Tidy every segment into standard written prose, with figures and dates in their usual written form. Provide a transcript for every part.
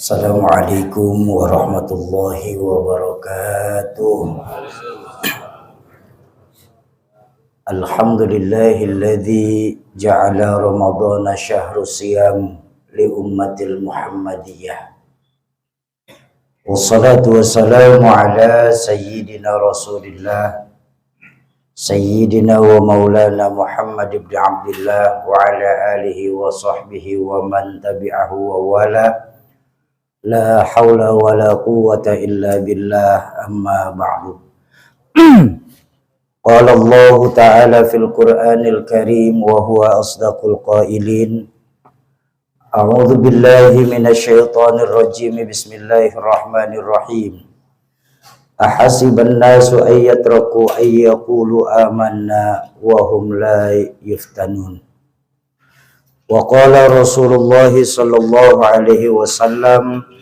Assalamualaikum warahmatullahi wabarakatuh. Alhamdulillahilladzi ja'ala ramadhana syahrus siyam li ummatil muhammadiyah. Wassalatu wassalamu ala sayyidina rasulillah Sayyidina wa maulana Muhammad ibn Abdillah wa ala alihi wa sahbihi wa man tabi'ahu wa wala. La hawla wa la quwwata illa billah, amma ba'du. Qala Allah ta'ala fil Qur'anil Karim wa huwa asdaqul qailin. A'udzu billahi minasyaitonir rajim. Bismillahirrahmanirrahim. Ahasiban nasu ayyatraku ayyaqulu amanna wa hum la yuftanun. Wa qala Rasulullah sallallahu alaihi wasallam,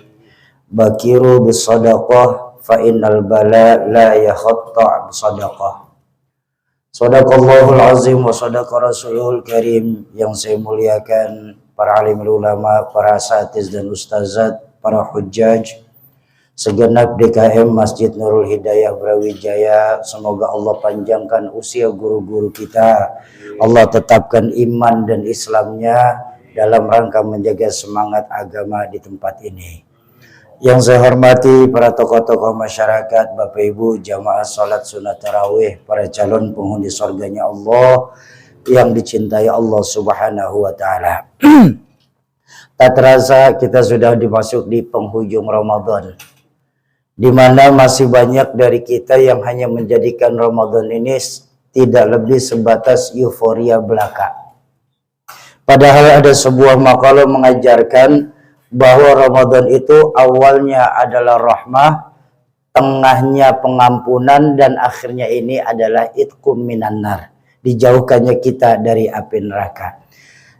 bakiru bisadaqah fa innal bala la yakhatta bisadaqah. Shadaqallahul azim wa sadaqa rasulul karim. Yang saya muliakan para alim ulama, para asatiz dan ustazat, para hujjaj, segenap DKM Masjid Nurul Hidayah Brawijaya. Semoga Allah panjangkan usia guru-guru kita, Allah tetapkan iman dan Islamnya dalam rangka menjaga semangat agama di tempat ini. Yang saya hormati para tokoh-tokoh masyarakat, Bapak Ibu jamaah salat sunat tarawih, para calon penghuni surganya Allah yang dicintai Allah Subhanahu wa taala. Tak terasa kita sudah dimasuk di penghujung Ramadan, di mana masih banyak dari kita yang hanya menjadikan Ramadan ini tidak lebih sebatas euforia belaka. Padahal ada sebuah makalah mengajarkan bahwa Ramadan itu awalnya adalah rahmah, tengahnya pengampunan, dan akhirnya ini adalah itqum minan nar, dijauhkannya kita dari api neraka.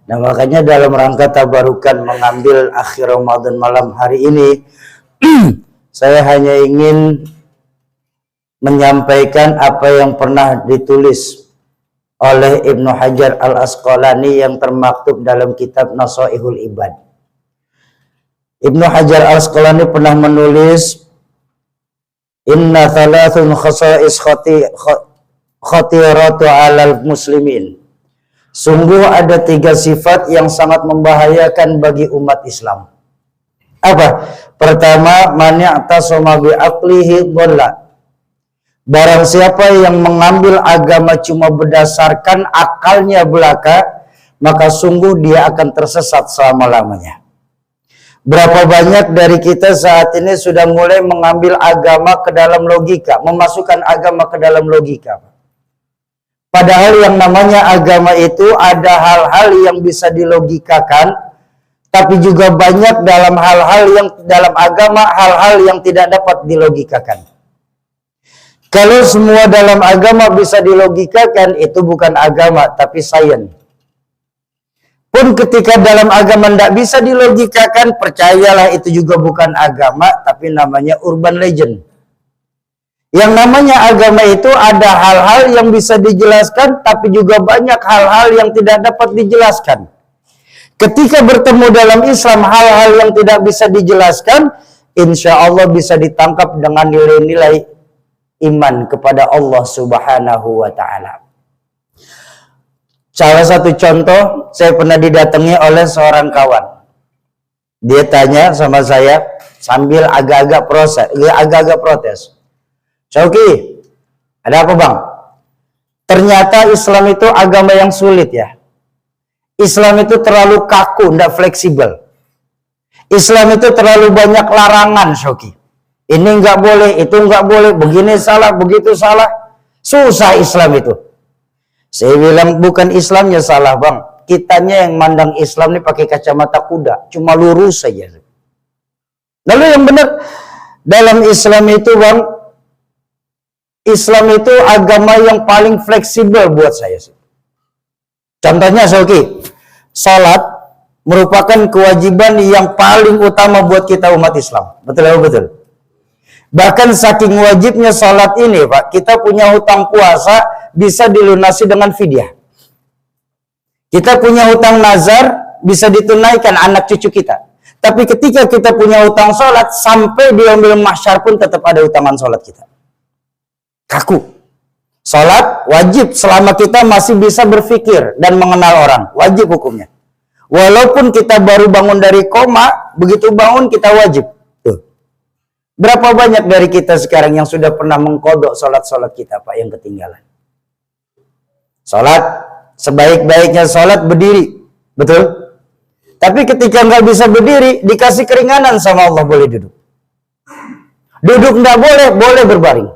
Nah, makanya dalam rangka tabarukan mengambil akhir Ramadan malam hari ini, saya hanya ingin menyampaikan apa yang pernah ditulis oleh Ibnu Hajar Al-Asqalani yang termaktub dalam kitab Nasaihul Ibad. Ibnu Hajar Al-Asqalani pernah menulis, inna thalathun khasa'is khatiratu alal muslimin. Sungguh ada 3 sifat yang sangat membahayakan bagi umat Islam. Apa? Pertama, mani'tasama bi'aqlihi dhalla. Barang siapa yang mengambil agama cuma berdasarkan akalnya belaka, maka sungguh dia akan tersesat selama-lamanya. Berapa banyak dari kita saat ini sudah mulai mengambil agama ke dalam logika, memasukkan agama ke dalam logika. Padahal yang namanya agama itu ada hal-hal yang bisa dilogikakan, tapi juga banyak dalam hal-hal yang dalam agama, hal-hal yang tidak dapat dilogikakan. Kalau semua dalam agama bisa dilogikakan, itu bukan agama, tapi sains. Pun ketika dalam agama tidak bisa dilogikakan, percayalah itu juga bukan agama, tapi namanya urban legend. Yang namanya agama itu ada hal-hal yang bisa dijelaskan, tapi juga banyak hal-hal yang tidak dapat dijelaskan. Ketika bertemu dalam Islam hal-hal yang tidak bisa dijelaskan, insya Allah bisa ditangkap dengan nilai-nilai iman kepada Allah Subhanahu wa ta'ala. Salah satu contoh, saya pernah didatangi oleh seorang kawan. Dia tanya sama saya sambil agak-agak protes. Syauki, ada apa bang? Ternyata Islam itu agama yang sulit ya. Islam itu terlalu kaku, tidak fleksibel. Islam itu terlalu banyak larangan, Syauki. Ini nggak boleh, itu nggak boleh, begini salah, begitu salah. Susah Islam itu. Saya bilang bukan Islamnya salah bang, kitanya yang mandang Islam ini pakai kacamata kuda, cuma lurus saja. Lalu yang benar dalam Islam itu bang, Islam itu agama yang paling fleksibel buat saya sih. Contohnya Syauki, salat merupakan kewajiban yang paling utama buat kita umat Islam. Betul ya betul. Bahkan saking wajibnya salat ini Pak, kita punya hutang puasa bisa dilunasi dengan fidyah. Kita punya hutang nazar bisa ditunaikan anak cucu kita. Tapi ketika kita punya utang sholat, sampai di yaumil mahsyar pun tetap ada utangan sholat kita. Kaku. Sholat wajib selama kita masih bisa berpikir dan mengenal orang. Wajib hukumnya. Walaupun kita baru bangun dari koma, begitu bangun kita wajib. Tuh. Berapa banyak dari kita sekarang yang sudah pernah mengkodok sholat-sholat kita, Pak, yang ketinggalan? Sholat, sebaik-baiknya sholat berdiri. Betul? Tapi ketika nggak bisa berdiri, dikasih keringanan sama Allah, boleh duduk. Duduk nggak boleh, boleh berbaring.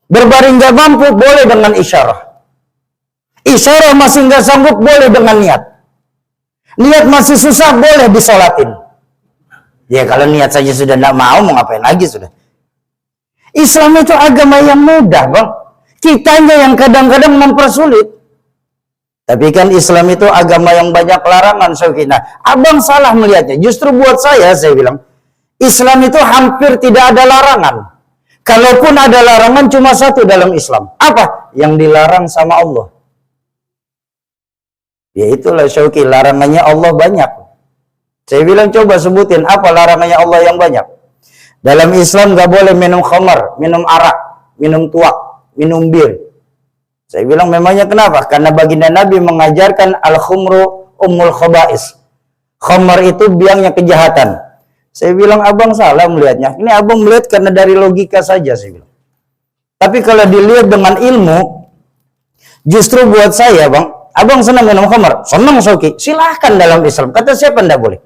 Berbaring nggak mampu, boleh dengan isyarah. Isyarah masih nggak sanggup, boleh dengan niat. Niat masih susah, boleh disolatin. Ya kalau niat saja sudah nggak mau ngapain lagi sudah. Islam itu agama yang mudah, Bang. Kitanya yang kadang-kadang mempersulit. Tapi kan Islam itu agama yang banyak larangan, Saudara. Abang salah melihatnya. Justru buat saya bilang, Islam itu hampir tidak ada larangan. Kalaupun ada larangan cuma satu dalam Islam. Apa? Yang dilarang sama Allah. Ya itulah Syauki, larangannya Allah banyak. Saya bilang coba sebutin apa larangannya Allah yang banyak. Dalam Islam gak boleh minum khamar, minum arak, minum tuak, minum bir. Saya bilang memangnya kenapa? Karena baginda Nabi mengajarkan al-khumru ummul khaba'is. Khamar itu biangnya kejahatan. Saya bilang abang salah melihatnya. Ini abang melihat karena dari logika saja, saya bilang. Tapi kalau dilihat dengan ilmu, justru buat saya, Bang, abang senang minum khamar? Senang, Soki. Silahkan dalam Islam. Kata siapa tidak boleh?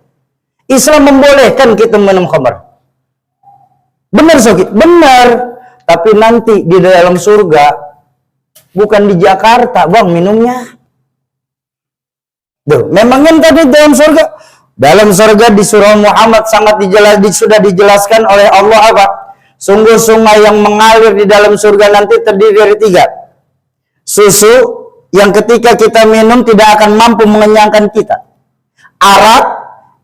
Islam membolehkan kita minum khamar. Benar, Soki? Benar. Tapi nanti di dalam surga, bukan di Jakarta, Bang, minumnya. Duh, memangnya tadi dalam surga? Dalam surga di surah Muhammad sudah dijelaskan oleh Allah apa? Sungguh sungai yang mengalir di dalam surga nanti terdiri dari 3. Susu yang ketika kita minum tidak akan mampu mengenyangkan kita. Arak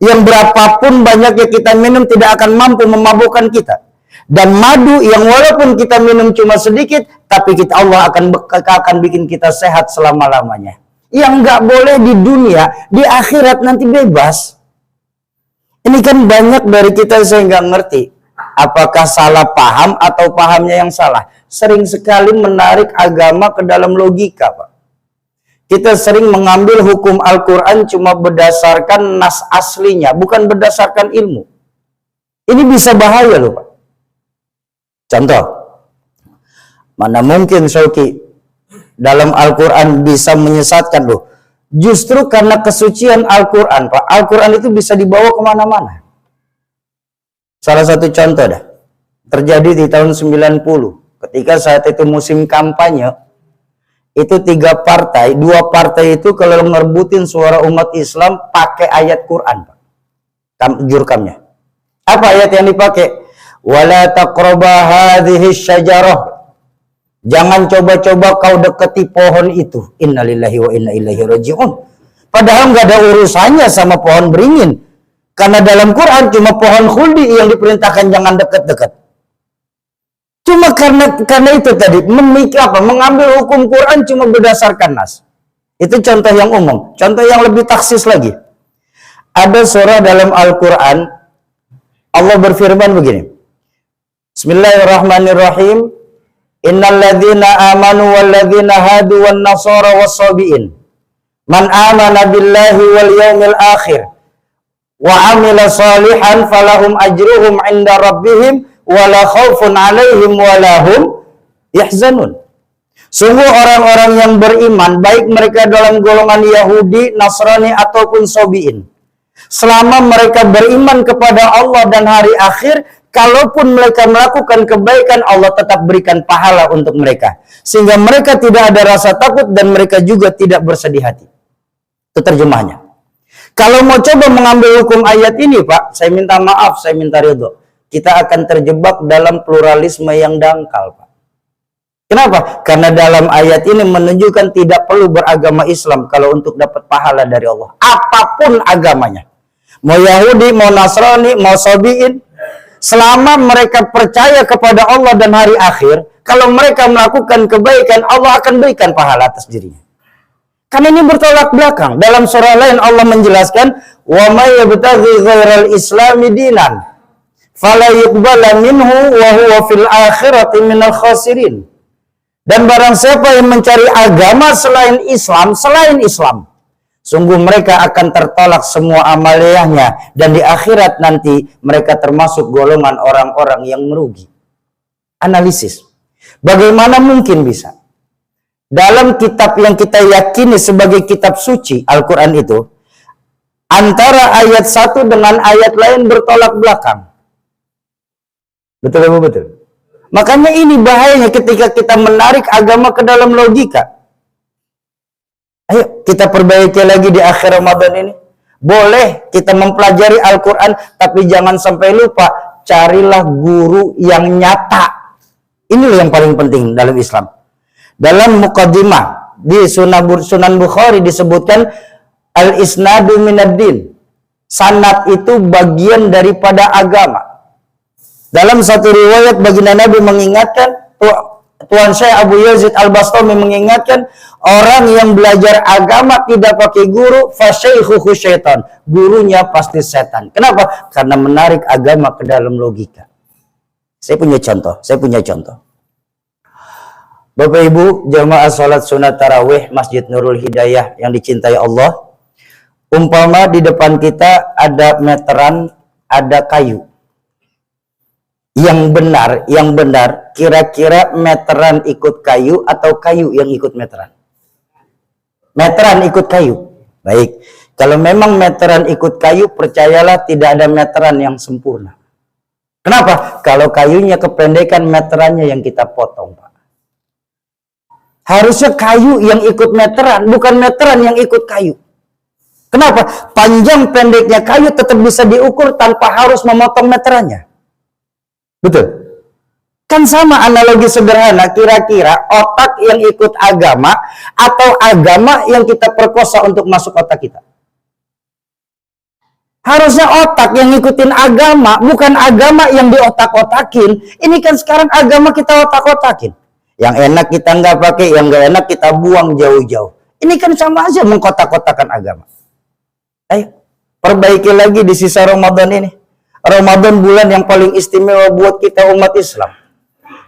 yang berapapun banyaknya kita minum tidak akan mampu memabukkan kita. Dan madu yang walaupun kita minum cuma sedikit, tapi Allah akan bikin kita sehat selama-lamanya. Yang nggak boleh di dunia, di akhirat nanti bebas. Ini kan banyak dari kita saya nggak ngerti. Apakah salah paham atau pahamnya yang salah? Sering sekali menarik agama ke dalam logika, Pak. Kita sering mengambil hukum Al-Quran cuma berdasarkan nas aslinya, bukan berdasarkan ilmu. Ini bisa bahaya loh, Pak. Contoh, mana mungkin Syauki dalam Al-Quran bisa menyesatkan loh. Justru karena kesucian Al-Quran, Pak. Al-Quran itu bisa dibawa kemana-mana. Salah satu contoh dah. Terjadi di tahun 90. Ketika saat itu musim kampanye. Itu 3 partai. 2 partai itu kalau ngerebutin suara umat Islam pakai ayat Quran, Pak. Jurkamnya. Apa ayat yang dipakai? Wala taqraba hadhihi syajarah. Jangan coba-coba kau dekati pohon itu. Innalillahi wa inna ilaihi raji'un. Padahal nggak ada urusannya sama pohon beringin. Karena dalam Quran cuma pohon khuldi yang diperintahkan jangan dekat-dekat. Cuma karena itu tadi mengambil hukum Quran cuma berdasarkan nas. Itu contoh yang umum. Contoh yang lebih taksis lagi. Ada surah dalam Al-Quran Allah berfirman begini. Bismillahirrahmanirrahim. Innal ladzina amanu wal ladzina hadu wan nasara was-sabiin. Man amana billahi wal yaumil akhir wa amila salihan falahum ajruhum 'inda rabbihim wala khaufun 'alaihim wala hum yahzanun. Sungguh orang-orang yang beriman, baik mereka dalam golongan Yahudi, Nasrani ataupun Sabiin, selama mereka beriman kepada Allah dan hari akhir, kalaupun mereka melakukan kebaikan, Allah tetap berikan pahala untuk mereka. Sehingga mereka tidak ada rasa takut dan mereka juga tidak bersedih hati. Itu terjemahnya. Kalau mau coba mengambil hukum ayat ini, Pak, saya minta maaf, saya minta ridho. Kita akan terjebak dalam pluralisme yang dangkal, Pak. Kenapa? Karena dalam ayat ini menunjukkan tidak perlu beragama Islam kalau untuk dapat pahala dari Allah. Apapun agamanya. Mau Yahudi, mau Nasrani, mau Sabiin, selama mereka percaya kepada Allah dan hari akhir, kalau mereka melakukan kebaikan, Allah akan berikan pahala atas dirinya. Kan ini bertolak belakang. Dalam surah lain Allah menjelaskan, wa may yabtaghi ghairal islami dinan fala yuqbala minhu wa huwa fil akhirati minal khasirin. Dan barang siapa yang mencari agama selain Islam, sungguh mereka akan tertolak semua amaliyahnya, dan di akhirat nanti mereka termasuk golongan orang-orang yang merugi. Analisis. Bagaimana mungkin bisa dalam kitab yang kita yakini sebagai kitab suci, Al-Quran itu, antara ayat satu dengan ayat lain bertolak belakang? Betul? Betul. Makanya ini bahayanya ketika kita menarik agama ke dalam logika. Ayo kita perbaiki lagi di akhir Ramadan ini. Boleh kita mempelajari Al-Quran, tapi jangan sampai lupa, carilah guru yang nyata. Inilah yang paling penting dalam Islam. Dalam muqaddimah di Sunan Bukhari disebutkan al-isnadu minad-din. Sanad itu bagian daripada agama. Dalam satu riwayat baginda Nabi mengingatkan, Tuan Syekh Abu Yazid Al-Bastami mengingatkan, orang yang belajar agama tidak pakai guru, fasyaikhuhu syaitan. Gurunya pasti setan. Kenapa? Karena menarik agama ke dalam logika. Saya punya contoh. Bapak Ibu jamaah salat sunat tarawih Masjid Nurul Hidayah yang dicintai Allah, umpama di depan kita ada meteran, ada kayu. Yang benar, kira-kira meteran ikut kayu atau kayu yang ikut meteran? Meteran ikut kayu. Baik, kalau memang meteran ikut kayu, percayalah tidak ada meteran yang sempurna. Kenapa? Kalau kayunya kependekan, meterannya yang kita potong, Pak. Harusnya kayu yang ikut meteran, bukan meteran yang ikut kayu. Kenapa? Panjang pendeknya kayu tetap bisa diukur tanpa harus memotong meterannya. Betul? Kan sama analogi sederhana, kira-kira otak yang ikut agama atau agama yang kita perkosa untuk masuk otak kita. Harusnya otak yang ngikutin agama, bukan agama yang diotak-otakin. Ini kan sekarang agama kita otak-otakin. Yang enak kita nggak pakai, yang nggak enak kita buang jauh-jauh. Ini kan sama aja mengkotak-kotakan agama. Ayo, perbaiki lagi di sisa Ramadan ini. Ramadan bulan yang paling istimewa buat kita umat Islam.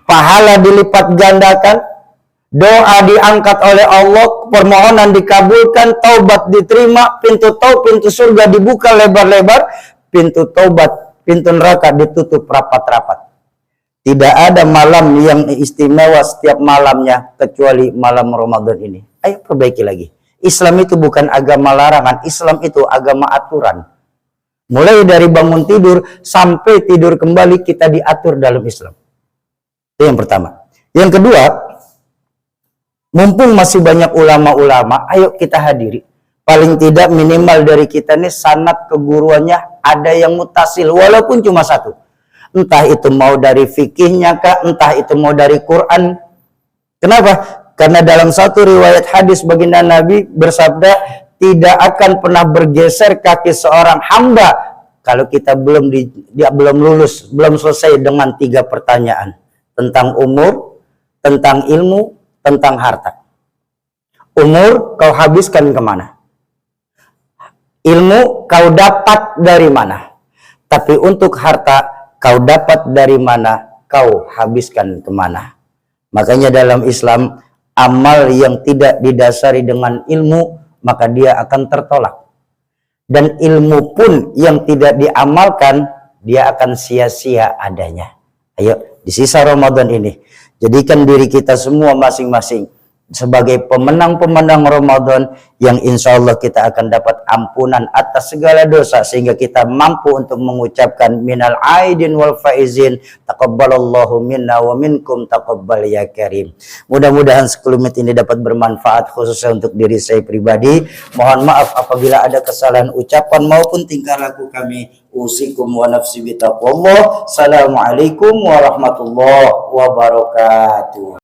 Pahala dilipat gandakan, doa diangkat oleh Allah, permohonan dikabulkan, taubat diterima, pintu surga dibuka lebar-lebar, pintu taubat, pintu neraka ditutup rapat-rapat. Tidak ada malam yang istimewa setiap malamnya kecuali malam Ramadan ini. Ayo perbaiki lagi. Islam itu bukan agama larangan, Islam itu agama aturan. Mulai dari bangun tidur sampai tidur kembali kita diatur dalam Islam. Itu yang pertama. Yang kedua, mumpung masih banyak ulama-ulama, ayo kita hadiri. Paling tidak minimal dari kita nih sanad keguruannya ada yang mutasil, walaupun cuma satu. Entah itu mau dari fikihnya kah, entah itu mau dari Quran. Kenapa? Karena dalam satu riwayat hadis baginda Nabi bersabda, tidak akan pernah bergeser kaki seorang hamba kalau kita belum lulus, belum selesai dengan 3 pertanyaan. Tentang umur, tentang ilmu, tentang harta. Umur kau habiskan kemana? Ilmu kau dapat dari mana? Tapi untuk harta kau dapat dari mana, kau habiskan kemana? Makanya dalam Islam, amal yang tidak didasari dengan ilmu, maka dia akan tertolak. Dan ilmu pun yang tidak diamalkan, dia akan sia-sia adanya. Ayo, di sisa Ramadan ini, jadikan diri kita semua masing-masing sebagai pemenang-pemenang Ramadan yang insya Allah kita akan dapat ampunan atas segala dosa, sehingga kita mampu untuk mengucapkan minal aidin wal faizin taqabbalallahu minna wa minkum taqabbal ya karim. Mudah-mudahan sekelumit ini dapat bermanfaat khususnya untuk diri saya pribadi. Mohon maaf apabila ada kesalahan ucapan maupun tingkah laku kami. Usikum wa nafsi bitaqwallah. Assalamualaikum warahmatullahi wabarakatuh.